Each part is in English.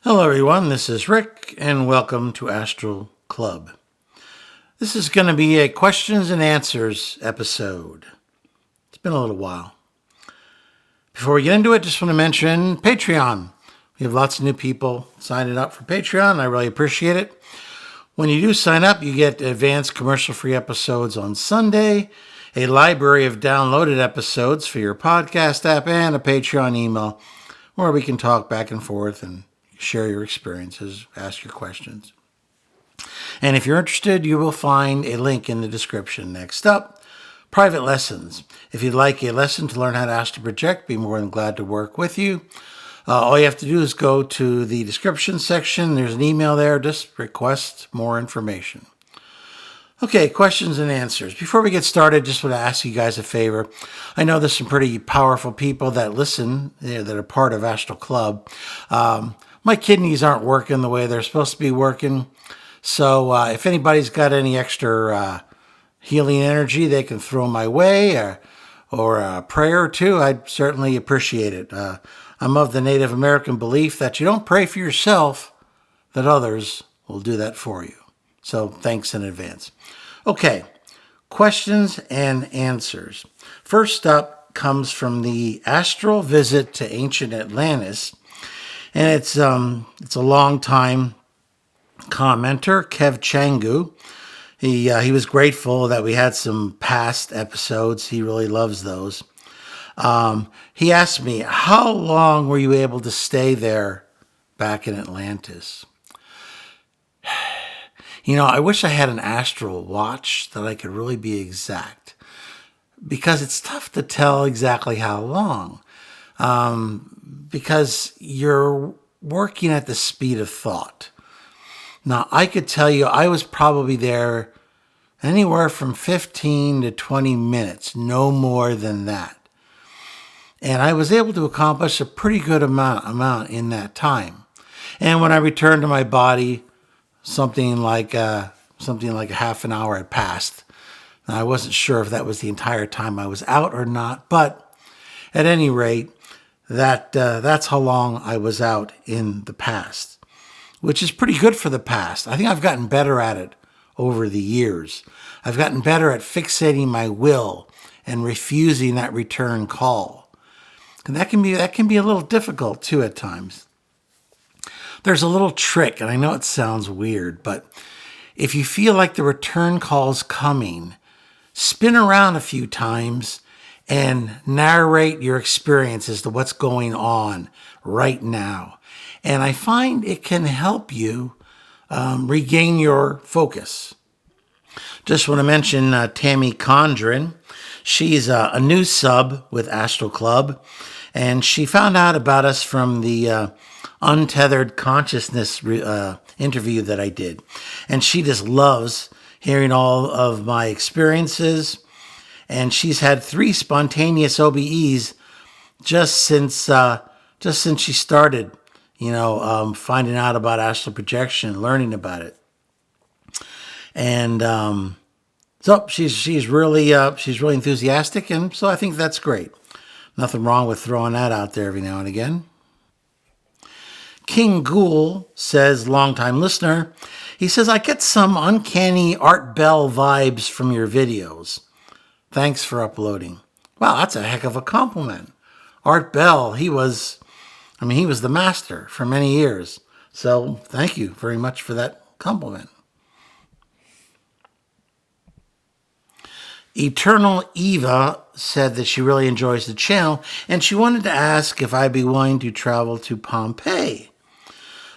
Hello, everyone. This is Rick, and welcome to Astral Club. This is going to be a questions and answers episode. It's been a little while. Before we get into it, just want to mention Patreon. We have lots of new people signing up for Patreon. I really appreciate it. When you do sign up, you get advanced commercial-free episodes on Sunday, a library of downloaded episodes for your podcast app, and a Patreon email where we can talk back and forth and share your experiences, ask your questions. And if you're interested, you will find a link in the description. Next up, private lessons. If you'd like a lesson to learn how to astral project, be more than glad to work with you. All you have to do is go to the description section. There's an email there. Just request more information. Okay, questions and answers. Before we get started, just want to ask you guys a favor. I know there's some pretty powerful people that listen, that are part of Astral Club. My kidneys aren't working the way they're supposed to be working. So if anybody's got any extra healing energy they can throw my way or a prayer or two, I'd certainly appreciate it. I'm of the Native American belief that you don't pray for yourself, that others will do that for you. So thanks in advance. Okay, questions and answers. First up comes from the Astral Visit to Ancient Atlantis. And it's a long time commenter, Kev Changu. He was grateful that we had some past episodes. He really loves those. He asked me, how long were you able to stay there back in Atlantis? You know, I wish I had an astral watch that I could really be exact, because it's tough to tell exactly how long. Because you're working at the speed of thought. Now, I could tell you I was probably there anywhere from 15 to 20 minutes, no more than that. And I was able to accomplish a pretty good amount in that time. And when I returned to my body, something like a half an hour had passed. Now, I wasn't sure if that was the entire time I was out or not, but at any rate, that's how long I was out in the past, which is pretty good for the past. I think I've gotten better at it over the years. I've gotten better at fixating my will and refusing that return call. And that can be a little difficult too at times. There's a little trick, and I know it sounds weird, but if you feel like the return call's coming, spin around a few times and narrate your experience as to what's going on right now. And I find it can help you regain your focus. Just want to mention Tammy Condren. She's a new sub with Astral Club, and she found out about us from the Untethered Consciousness interview that I did. And she just loves hearing all of my experiences. And she's had 3 spontaneous OBEs just since she started, finding out about astral projection, learning about it. And so she's really enthusiastic, and so I think that's great. Nothing wrong with throwing that out there every now and again. King Ghoul says, longtime listener, he says, I get some uncanny Art Bell vibes from your videos. Thanks for uploading. Wow, that's a heck of a compliment. Art Bell, he was the master for many years. So thank you very much for that compliment. Eternal Eva said that she really enjoys the channel, and she wanted to ask if I'd be willing to travel to Pompeii.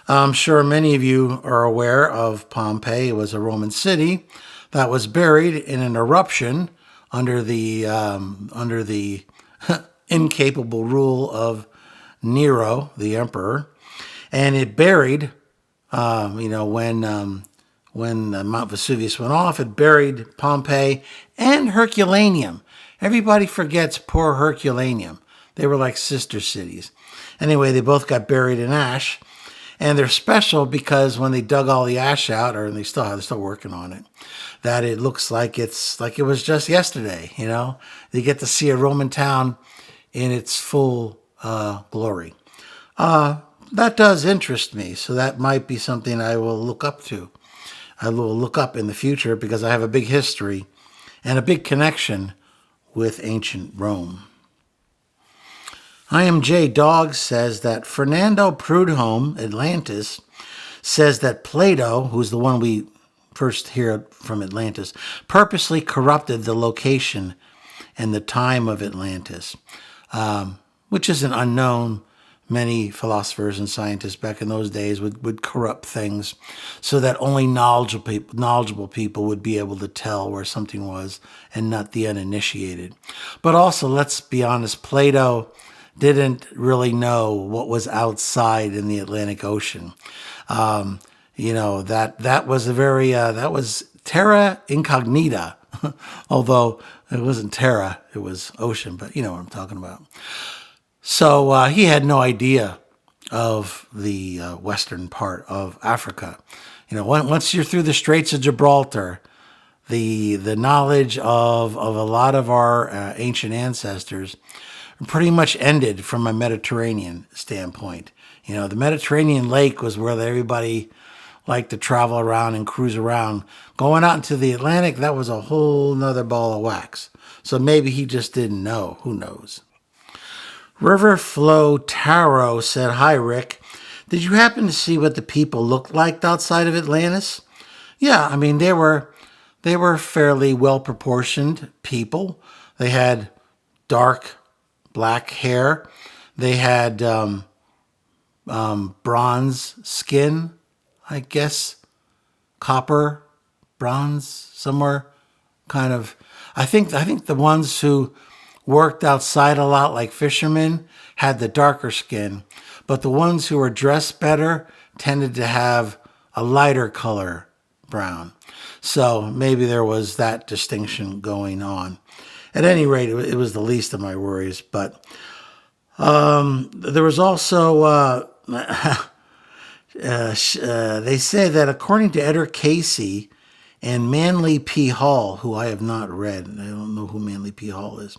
I'm sure many of you are aware of Pompeii. It was a Roman city that was buried in an eruption under the incapable rule of Nero, the emperor, and it buried, when Mount Vesuvius went off, it buried Pompeii and Herculaneum. Everybody forgets poor Herculaneum. They were like sister cities. Anyway, they both got buried in ash, and they're special because when they dug all the ash out, or they're still working on it, that it looks like it was just yesterday. They get to see a Roman town in its full glory. that does interest me. So that might be something I will look up to. I will look up in the future because I have a big history and a big connection with ancient Rome. I Am J Dog says that Fernando Prudhomme, Atlantis, says that Plato, who's the one we first hear from Atlantis, purposely corrupted the location and the time of Atlantis, which is an unknown. Many philosophers and scientists back in those days would corrupt things so that only knowledgeable people would be able to tell where something was and not the uninitiated. But also, let's be honest, Plato didn't really know what was outside in the Atlantic Ocean. That was that was terra incognita, although it wasn't terra, it was ocean, but you know what I'm talking about. So he had no idea of the western part of Africa. Once you're through the Straits of Gibraltar, the knowledge of a lot of our ancient ancestors pretty much ended from a Mediterranean standpoint. The Mediterranean lake was where everybody liked to travel around and cruise around. Going out into the Atlantic, that was a whole nother ball of wax. So maybe he just didn't know. Who knows? Riverflow Tarot said, "Hi, Rick. Did you happen to see what the people looked like outside of Atlantis?" Yeah, I mean, they were fairly well-proportioned people. They had dark black hair. They had bronze skin, I guess, copper, bronze, somewhere kind of. I think the ones who worked outside a lot, like fishermen, had the darker skin, but the ones who were dressed better tended to have a lighter color brown. So maybe there was that distinction going on. At any rate, it was the least of my worries. But there was also, they say that according to Edgar Casey and Manly P. Hall, who I have not read, I don't know who Manly P. Hall is,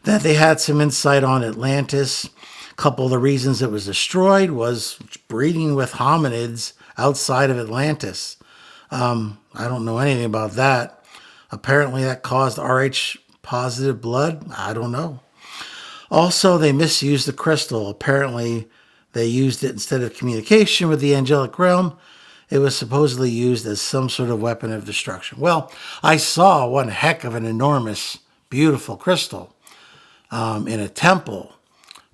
that they had some insight on Atlantis. A couple of the reasons it was destroyed was breeding with hominids outside of Atlantis. I don't know anything about that. Apparently that caused Rh positive blood. I don't know. Also, they misused the crystal. Apparently they used it instead of communication with the angelic realm. It was supposedly used as some sort of weapon of destruction. Well, I saw one heck of an enormous, beautiful crystal in a temple,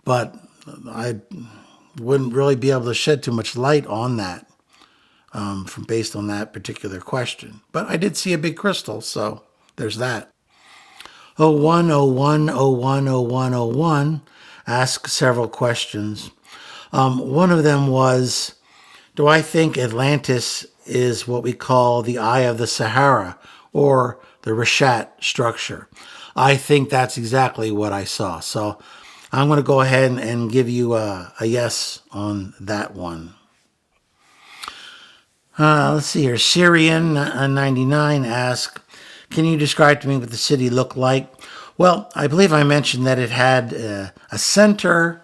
but I wouldn't really be able to shed too much light on that based on that particular question. But I did see a big crystal, so there's that. 0101010101 asked several questions. One of them was, do I think Atlantis is what we call the Eye of the Sahara or the Rishat structure? I think that's exactly what I saw. So I'm going to go ahead and give you a yes on that one. Let's see here. Syrian 99 asked, can you describe to me what the city looked like? Well, I believe I mentioned that it had a center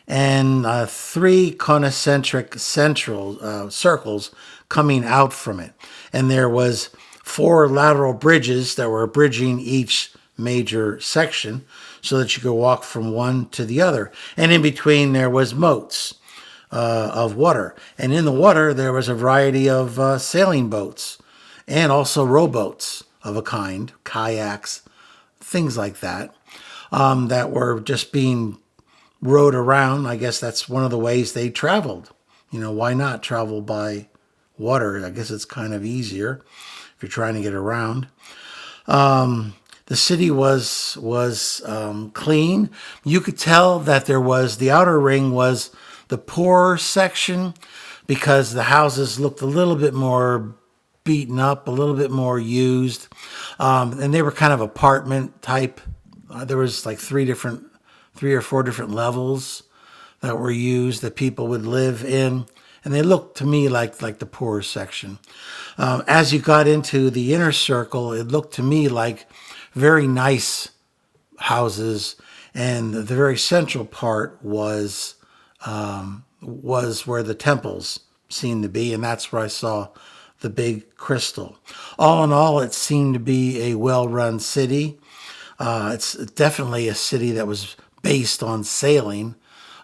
and three concentric circles coming out from it. And there was 4 lateral bridges that were bridging each major section so that you could walk from one to the other. And in between there was moats of water. And in the water there was a variety of sailing boats and also rowboats of a kind, kayaks, things like that, that were just being rowed around. I guess that's one of the ways they traveled. Why not travel by water? I guess it's kind of easier if you're trying to get around. The city was clean. You could tell that there was, the outer ring was the poorer section because the houses looked a little bit more beaten up, a little bit more used. And they were kind of apartment type. There was like 3 or 4 different levels that were used that people would live in. And they looked to me like the poorer section. As you got into the inner circle, it looked to me like very nice houses. And the very central part was was where the temples seemed to be, and that's where I saw the big crystal. All in all, it seemed to be a well-run city. It's definitely a city that was based on sailing.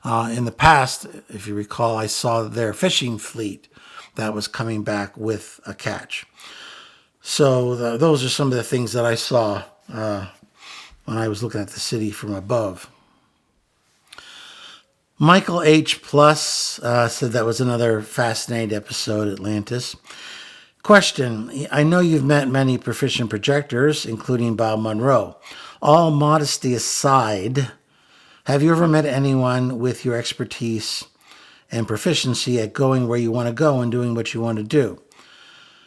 In the past, if you recall, I saw their fishing fleet that was coming back with a catch. So those are some of the things that I saw when I was looking at the city from above. Michael H. Plus said that was another fascinating episode, Atlantis. Question, I know you've met many proficient projectors, including Bob Monroe. All modesty aside, have you ever met anyone with your expertise and proficiency at going where you want to go and doing what you want to do?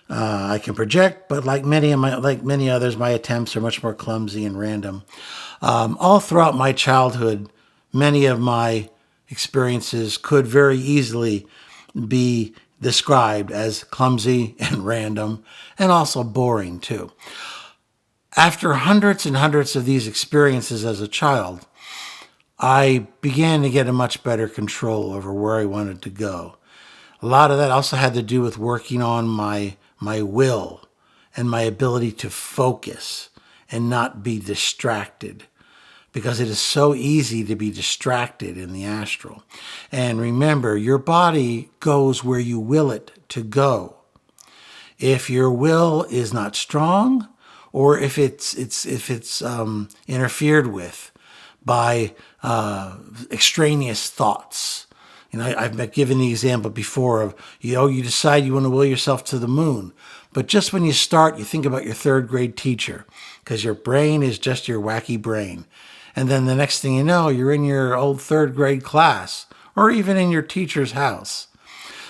I can project, but like many others, my attempts are much more clumsy and random. All throughout my childhood, many of my experiences could very easily be described as clumsy and random and also boring too. After hundreds and hundreds of these experiences as a child, I began to get a much better control over where I wanted to go. A lot of that also had to do with working on my will and my ability to focus and not be distracted, because it is so easy to be distracted in the astral. And remember, your body goes where you will it to go. If your will is not strong, or if it's interfered with by extraneous thoughts. I've given the example before of, you decide you want to will yourself to the moon. But just when you start, you think about your third grade teacher, because your brain is just your wacky brain. And then the next thing you know, you're in your old third grade class, or even in your teacher's house.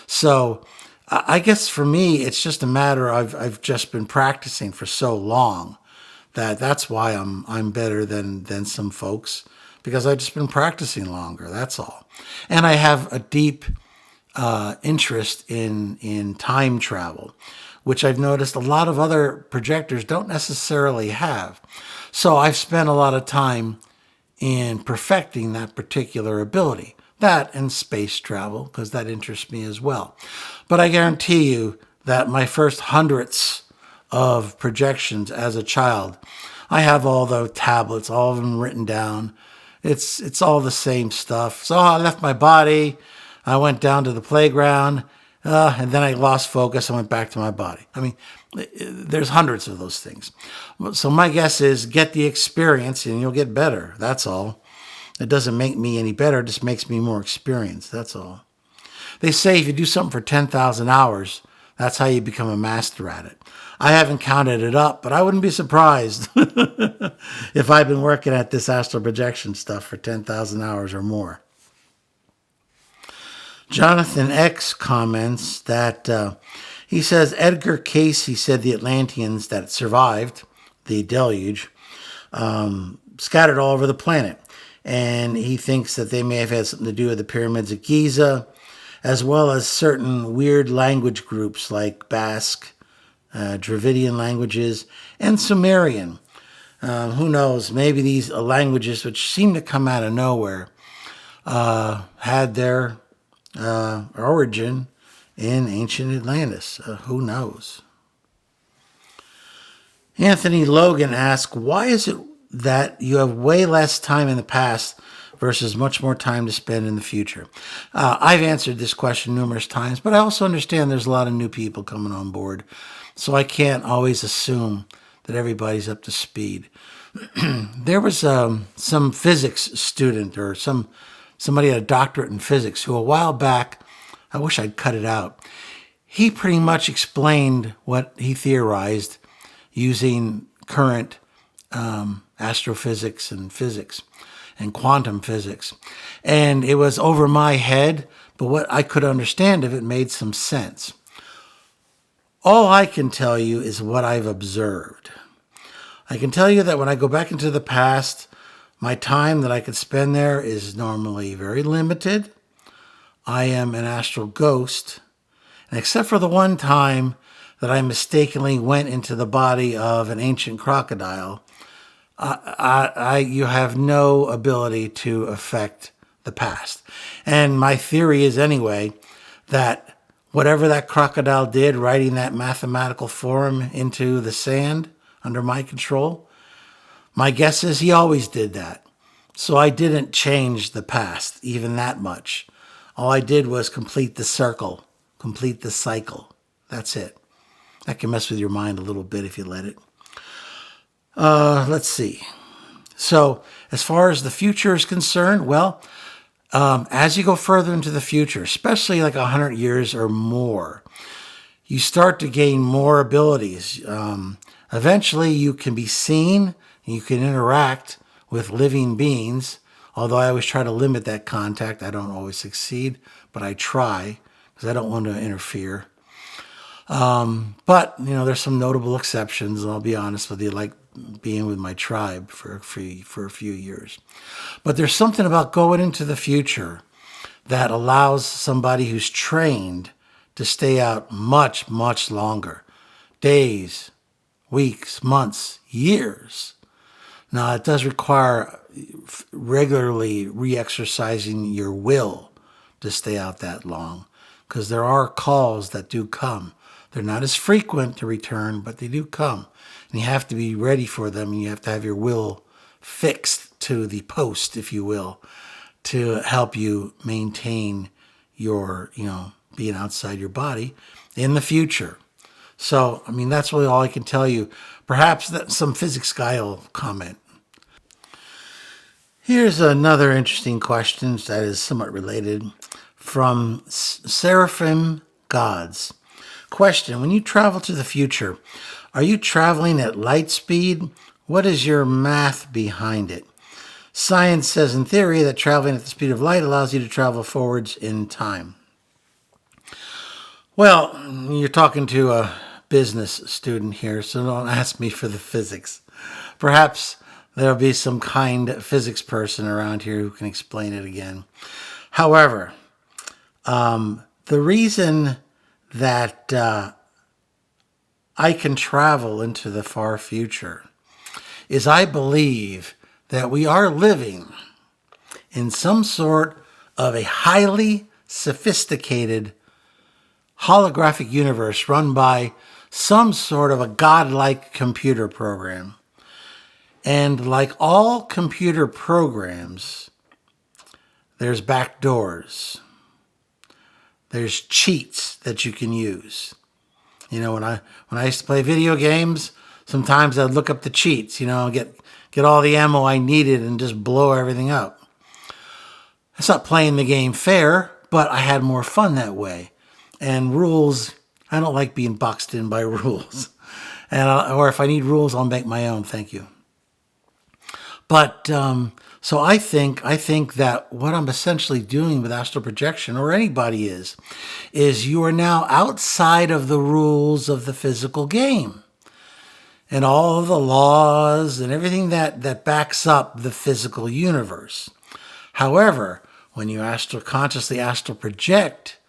So I guess for me, it's just a matter of I've just been practicing for so long that's why I'm better than some folks, because I've just been practicing longer. That's all. And I have a deep interest in time travel, which I've noticed a lot of other projectors don't necessarily have. So I've spent a lot of time in perfecting that particular ability. That and space travel, because that interests me as well. But I guarantee you that my first hundreds of projections as a child, I have all the tablets, all of them written down. It's all the same stuff. So I left my body, I went down to the playground, and then I lost focus and went back to my body. I mean, there's hundreds of those things. So my guess is get the experience and you'll get better. That's all. It doesn't make me any better. It just makes me more experienced. That's all. They say if you do something for 10,000 hours, that's how you become a master at it. I haven't counted it up, but I wouldn't be surprised if I've been working at this astral projection stuff for 10,000 hours or more. Jonathan X comments that he says Edgar Cayce said the Atlanteans that survived the deluge scattered all over the planet. And he thinks that they may have had something to do with the pyramids of Giza, as well as certain weird language groups like Basque, Dravidian languages, and Sumerian. Who knows? Maybe these languages, which seem to come out of nowhere, had their origin in ancient Atlantis. Who knows? Anthony Logan asks, why is it that you have way less time in the past versus much more time to spend in the future? I've answered this question numerous times, but I also understand there's a lot of new people coming on board, so I can't always assume that everybody's up to speed. There was some physics student or somebody had a doctorate in physics who a while back, I wish I'd cut it out, he pretty much explained what he theorized using current astrophysics and physics and quantum physics. And it was over my head, but what I could understand of it made some sense. All I can tell you is what I've observed. I can tell you that when I go back into the past, my time that I could spend there is normally very limited. I am an astral ghost. And except for the one time that I mistakenly went into the body of an ancient crocodile, you have no ability to affect the past. And my theory is anyway that whatever that crocodile did, writing that mathematical form into the sand under my control, my guess is he always did that. So I didn't change the past even that much. All I did was complete the circle, complete the cycle. That's it. That can mess with your mind a little bit if you let it. Let's see. So as far as the future is concerned, well, as you go further into the future, especially like 100 years or more, you start to gain more abilities. Eventually, you can be seen, and you can interact with living beings, although I always try to limit that contact. I don't always succeed, but I try because I don't want to interfere. But, there's some notable exceptions, and I'll be honest with you, like being with my tribe for a few years. But there's something about going into the future that allows somebody who's trained to stay out much, much longer. Days, weeks, months, years. Now, it does require regularly re-exercising your will to stay out that long, because there are calls that do come. They're not as frequent to return, but they do come. And you have to be ready for them, and you have to have your will fixed to the post, if you will, to help you maintain your, being outside your body in the future. So, that's really all I can tell you. Perhaps that some physics guy will comment. Here's another interesting question that is somewhat related from Seraphim Gods. Question: when you travel to the future, are you traveling at light speed? What is your math behind it? Science says in theory that traveling at the speed of light allows you to travel forwards in time. Well, you're talking to a business student here, so don't ask me for the physics. Perhaps there'll be some kind physics person around here who can explain it again. However, the reason that I can travel into the far future is I believe that we are living in some sort of a highly sophisticated holographic universe run by some sort of a godlike computer program. And like all computer programs, there's back doors. There's cheats that you can use. When I used to play video games, sometimes I'd look up the cheats, get all the ammo I needed and just blow everything up. It's not playing the game fair, but I had more fun that way. And rules, I don't like being boxed in by rules. Or if I need rules, I'll make my own. Thank you. But so I think that what I'm essentially doing with astral projection, or anybody is you are now outside of the rules of the physical game and all of the laws and everything that backs up the physical universe. However, when you consciously astral project,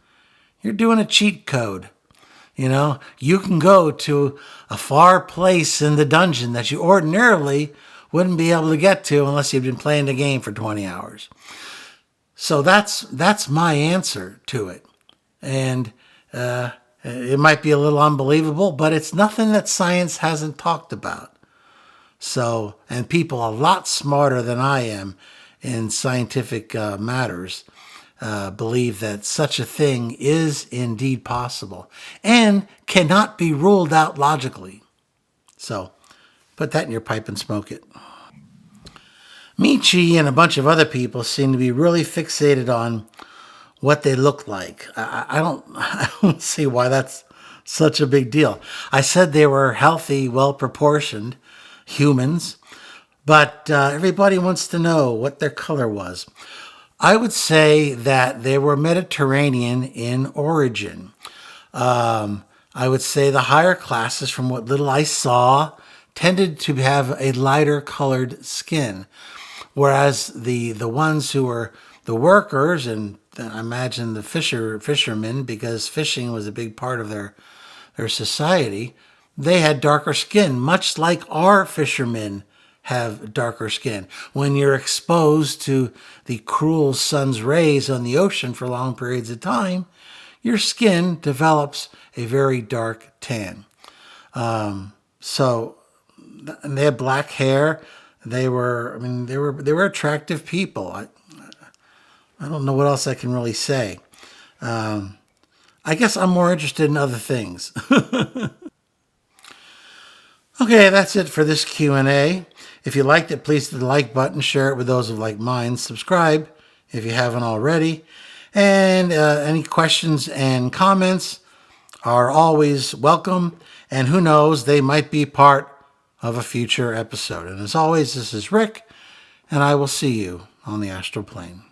you're doing a cheat code. You can go to a far place in the dungeon that you ordinarily wouldn't be able to get to unless you've been playing the game for 20 hours. So that's my answer to it. And it might be a little unbelievable, but it's nothing that science hasn't talked about. So, and people a lot smarter than I am in scientific matters believe that such a thing is indeed possible and cannot be ruled out logically. So, put that in your pipe and smoke it. Michi and a bunch of other people seem to be really fixated on what they look like. I don't see why that's such a big deal. I said they were healthy, well-proportioned humans, but everybody wants to know what their color was. I would say that they were Mediterranean in origin. I would say the higher classes, from what little I saw, tended to have a lighter colored skin, whereas the ones who were the workers, and I imagine the fishermen, because fishing was a big part of their society, they had darker skin, much like our fishermen have darker skin. When you're exposed to the cruel sun's rays on the ocean for long periods of time, your skin develops a very dark tan. So, and they had black hair. They were attractive people. I don't know what else I can really say. I guess I'm more interested in other things. Okay, that's it for this Q&A. If you liked it, please hit the like button, share it with those of like minds, subscribe if you haven't already. And any questions and comments are always welcome. And who knows, they might be part of a future episode. And as always, this is Rick, and I will see you on the astral plane.